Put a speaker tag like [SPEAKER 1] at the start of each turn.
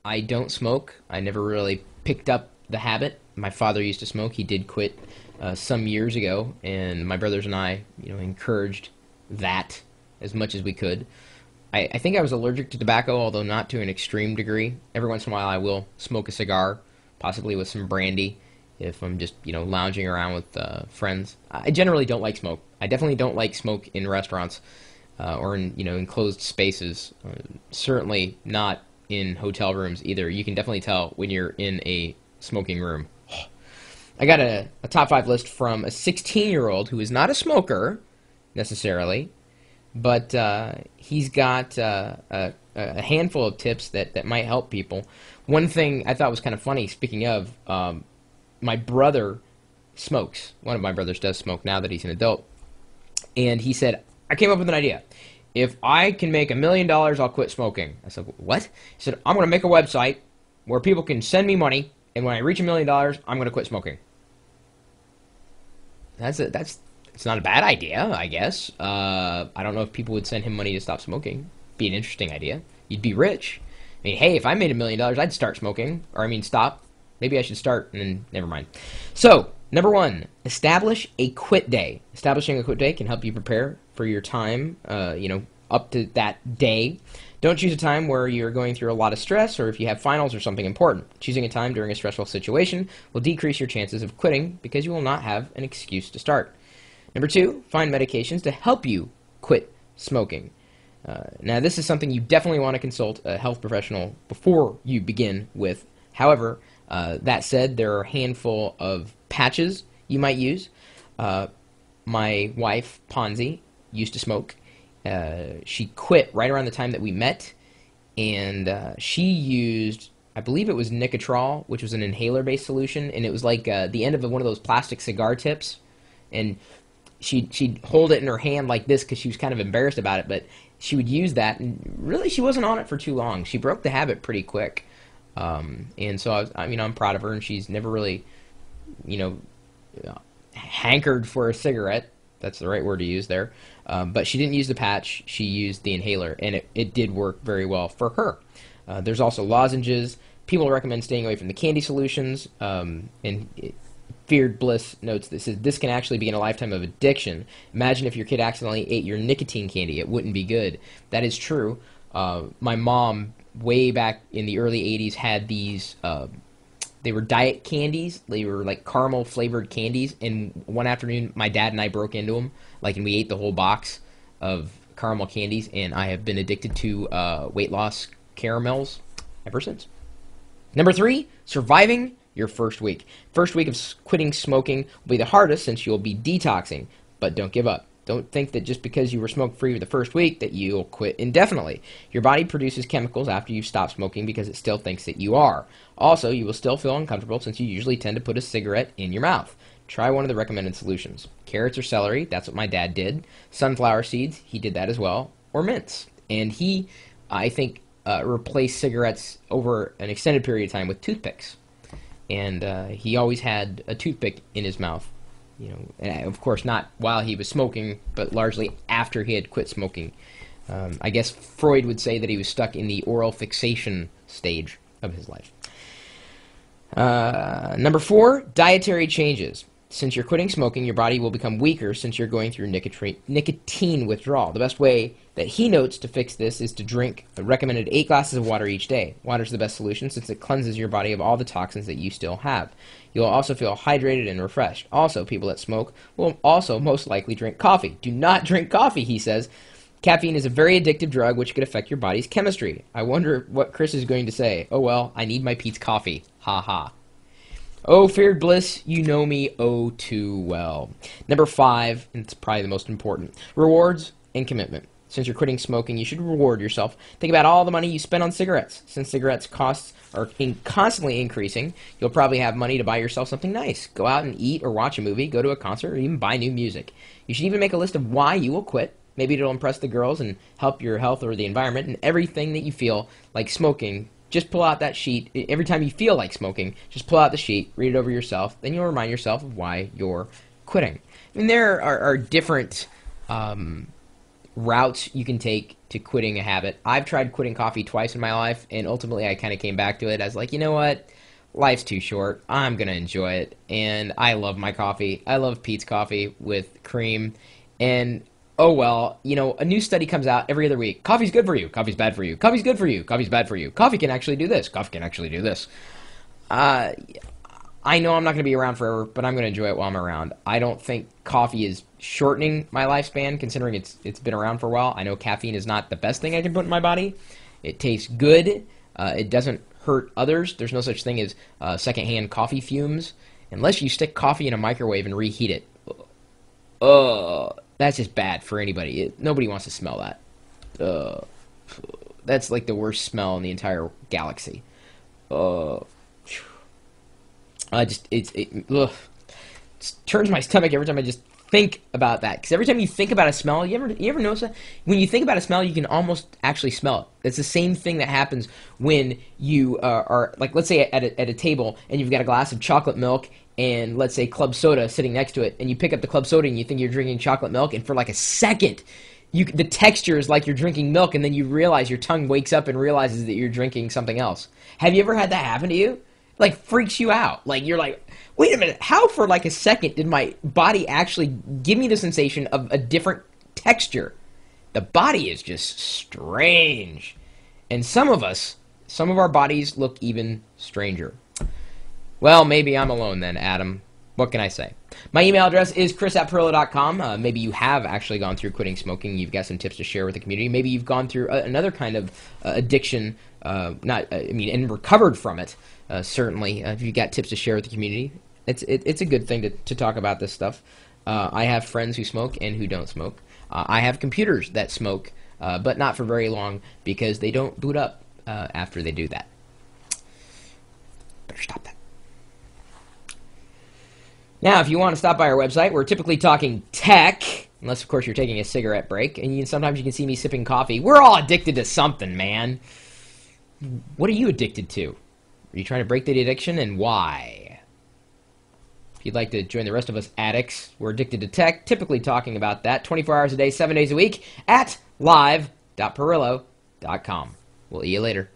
[SPEAKER 1] I don't smoke. I never really picked up the habit. My father used to smoke. He did quit some years ago, and my brothers and I, encouraged that as much as we could. I think I was allergic to tobacco, although not to an extreme degree. Every once in a while, I will smoke a cigar, possibly with some brandy, if I'm just, lounging around with friends. I generally don't like smoke. I definitely don't like smoke in restaurants or in, enclosed spaces. Certainly not in hotel rooms either. You can definitely tell when you're in a smoking room. I got a top five list from a 16-year-old who is not a smoker necessarily, but he's got a handful of tips that might help people. One thing I thought was kind of funny, speaking of, my brother smokes. One of my brothers does smoke now that he's an adult. And he said, I came up with an idea. If I can make $1 million, I'll quit smoking. I said, what? He said, I'm going to make a website where people can send me money, and when I reach $1 million, I'm going to quit smoking. It's not a bad idea, I guess. I don't know if people would send him money to stop smoking. Be an interesting idea. You'd be rich. I mean, hey, if I made $1 million, I'd start smoking. Or, stop. Maybe I should start, and then never mind. So, number one, establish a quit day. Establishing a quit day can help you prepare for your time, up to that day. Don't choose a time where you're going through a lot of stress or if you have finals or something important. Choosing a time during a stressful situation will decrease your chances of quitting because you will not have an excuse to start. Number two, find medications to help you quit smoking. Now, this is something you definitely want to consult a health professional before you begin with. However, that said, there are a handful of patches you might use. My wife, Ponzi, used to smoke. She quit right around the time that we met, and she used, I believe it was Nicotrol, which was an inhaler-based solution, and it was like the end of one of those plastic cigar tips, and she'd hold it in her hand like this because she was kind of embarrassed about it, but she would use that, and really she wasn't on it for too long. She broke the habit pretty quick, and so I'm proud of her, and she's never really, hankered for a cigarette. That's the right word to use there. But she didn't use the patch. She used the inhaler, and it did work very well for her. There's also lozenges. People recommend staying away from the candy solutions. Feared Bliss notes this can actually begin a lifetime of addiction. Imagine if your kid accidentally ate your nicotine candy. It wouldn't be good. That is true. My mom, way back in the early 80s, had these... they were diet candies. They were like caramel flavored candies. And one afternoon, my dad and I broke into them, and we ate the whole box of caramel candies. And I have been addicted to weight loss caramels ever since. Number three, surviving your first week. First week of quitting smoking will be the hardest since you'll be detoxing, but don't give up. Don't think that just because you were smoke-free for the first week that you'll quit indefinitely. Your body produces chemicals after you've stopped smoking because it still thinks that you are. Also, you will still feel uncomfortable since you usually tend to put a cigarette in your mouth. Try one of the recommended solutions. Carrots or celery, that's what my dad did. Sunflower seeds, he did that as well. Or mints. And he, I think, replaced cigarettes over an extended period of time with toothpicks. And he always had a toothpick in his mouth. And of course not while he was smoking, but largely after he had quit smoking. I guess Freud would say that he was stuck in the oral fixation stage of his life. Number four, dietary changes. Since you're quitting smoking, your body will become weaker since you're going through nicotine withdrawal. The best way that he notes to fix this is to drink a recommended 8 glasses of water each day. Water is the best solution since it cleanses your body of all the toxins that you still have. You'll also feel hydrated and refreshed. Also, people that smoke will also most likely drink coffee. Do not drink coffee, he says. Caffeine is a very addictive drug which could affect your body's chemistry. I wonder what Chris is going to say. Oh well, I need my Pete's coffee. Ha ha. Oh, feared bliss, you know me oh too well. Number five, and it's probably the most important, rewards and commitment. Since you're quitting smoking, you should reward yourself. Think about all the money you spend on cigarettes. Since cigarettes costs are constantly increasing, you'll probably have money to buy yourself something nice. Go out and eat or watch a movie, go to a concert, or even buy new music. You should even make a list of why you will quit. Maybe it'll impress the girls and help your health or the environment, and everything that you feel like smoking, just pull out that sheet. Every time you feel like smoking, just pull out the sheet, read it over yourself, then you'll remind yourself of why you're quitting. I mean, there are different routes you can take to quitting a habit. I've tried quitting coffee twice in my life, and ultimately I kind of came back to it as like, you know what? Life's too short. I'm going to enjoy it. And I love my coffee. I love Peet's coffee with cream. And oh well, you know, a new study comes out every other week. Coffee's good for you. Coffee's bad for you. Coffee's good for you. Coffee's bad for you. Coffee can actually do this. Coffee can actually do this. Uh, I know I'm not going to be around forever, but I'm going to enjoy it while I'm around. I don't think coffee is shortening my lifespan, considering it's been around for a while. I know caffeine is not the best thing I can put in my body. It tastes good. It doesn't hurt others. There's no such thing as secondhand coffee fumes, unless you stick coffee in a microwave and reheat it. That's just bad for anybody. Nobody wants to smell that. That's like the worst smell in the entire galaxy. It turns my stomach every time I just think about that. Because every time you think about a smell, you ever notice that? When you think about a smell, you can almost actually smell it. It's the same thing that happens when you are, like, let's say at a table, and you've got a glass of chocolate milk, and let's say club soda sitting next to it, and you pick up the club soda, and you think you're drinking chocolate milk, and for like a second, the texture is like you're drinking milk, and then you realize your tongue wakes up and realizes that you're drinking something else. Have you ever had that happen to you? Like, freaks you out. Like, you're like, wait a minute, how for like a second did my body actually give me the sensation of a different texture? The body is just strange. And some of our bodies look even stranger. Well, maybe I'm alone then, Adam. What can I say? My email address is chris@pirillo.com. Maybe you have actually gone through quitting smoking. You've got some tips to share with the community. Maybe you've gone through another kind of addiction, and recovered from it. Certainly, if you've got tips to share with the community, it's a good thing to talk about this stuff. I have friends who smoke and who don't smoke. I have computers that smoke, but not for very long because they don't boot up after they do that. Better stop that. Now, if you want to stop by our website, we're typically talking tech, unless, of course, you're taking a cigarette break, and sometimes you can see me sipping coffee. We're all addicted to something, man. What are you addicted to? Are you trying to break the addiction, and why? If you'd like to join the rest of us addicts, we're addicted to tech, typically talking about that 24 hours a day, 7 days a week at live.pirillo.com. We'll see you later.